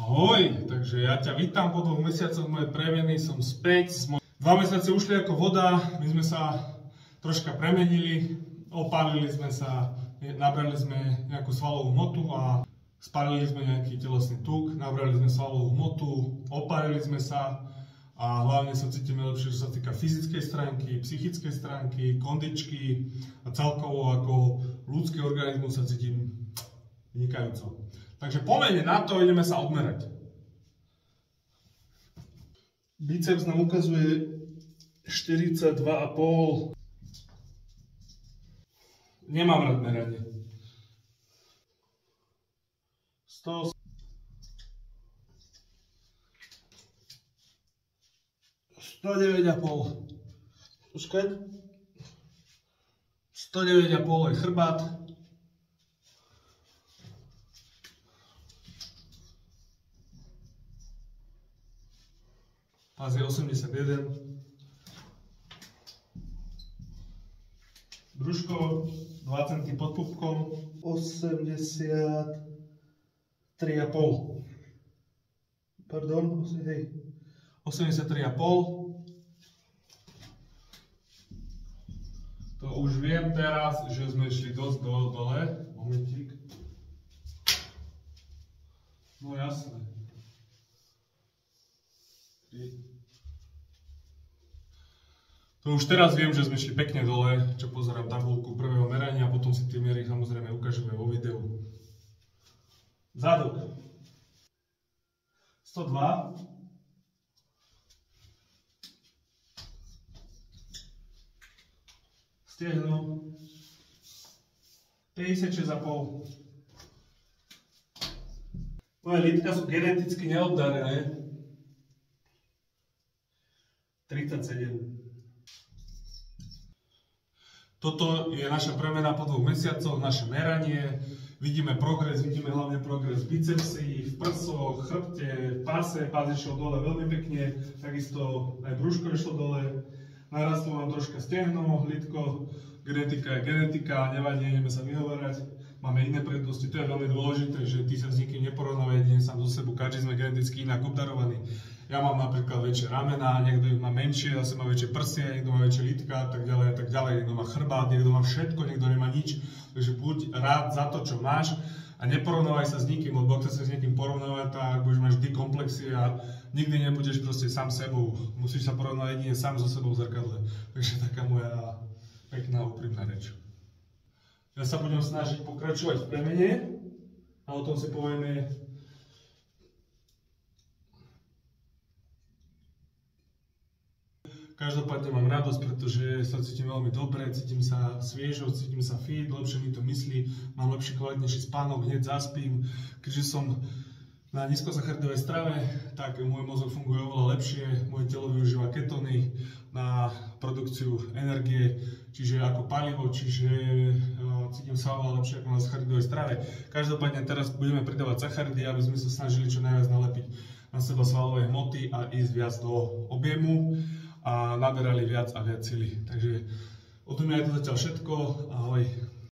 Ahoj, takže ja ťa vítam po 2 mesiacoch mojej premeny, som späť. 2 mesiace ušli ako voda, my sme sa troška premenili, opálili sme sa, nabrali sme nejakú svalovú hmotu a spálili sme nejaký telesný tuk, nabrali sme svalovú hmotu, opálili sme sa a hlavne sa cítime lepšie, čo sa týka fyzickej stránky, psychickej stránky, kondičky a celkovo ako ľudský organizmus sa cítim vynikajúco. Takže pomene na to ideme sa odmerať. Biceps nám ukazuje 42,5. Nemám rád meranie. 100. 109,5. Počkaj. 109,5 je chrbát. Pás je 81. Brúško 2 cm pod pupkom 83,5. Pardon, hej. 83,5. To už viem teraz, že sme šli dosť dole. Momentík. No jasné. To už teraz viem, že sme šli pekne dole, čo pozerám tabuľku prvého merania a potom si tie miery samozrejme ukážeme vo videu. Zadok 102. Stiehno 56,5. Moje lítka sú geneticky neobdarené. 37. Toto je naša premena po 2 mesiacoch, naše meranie. Vidíme progres, vidíme hlavne progres v bicepsi, v prsoch, chrbte, v páse. Pás išiel dole veľmi pekne, takisto aj brúško išlo dole. Narastlo nám troška stehno, lidko, genetika je genetika, nevadí, ideme sa vyhovárať. Máme iné prednosti, to je veľmi dôležité, že ty sa s nikým neporovnáva jedine sám zo sebou, každý sme geneticky inak obdarovaní. Ja mám napríklad väčšie ramená, niekto ich má menšie, zase má väčšie prsia, niekto má väčšie lítka a tak ďalej, niekto má chrbát, niekto má všetko, niekto nemá nič. Takže buď rád za to, čo máš a neporovnávaj sa s nikým, lebo ak sa s niekým porovnávať, tak budeš mať vždy komplexy a nikdy nebudeš proste sám sebou. Musíš sa porovnávať jedine sám so sebou v zrkadle. Takže taká moja pekná úprimná reč. Ja sa budem snažiť pokračovať v premene a o tom si povieme. Každopádne mám radosť, pretože sa cítim veľmi dobre, cítim sa sviežo, cítim sa fit, lepšie mi to myslí, mám lepší, kvalitnejší spánok, hneď zaspím. Keďže som na nízkosacharidovej strave, tak môj mozog funguje oveľa lepšie, moje telo využíva ketóny na produkciu energie, čiže ako palivo, čiže cítim sa oveľa lepšie ako na sacharidovej strave. Každopádne teraz budeme pridávať sacharidy, aby sme sa snažili čo najviac nalepiť na seba svalové hmoty a ísť viac do objemu a naberali viac a viac sily. Takže o tom je to zatiaľ všetko. Ahoj.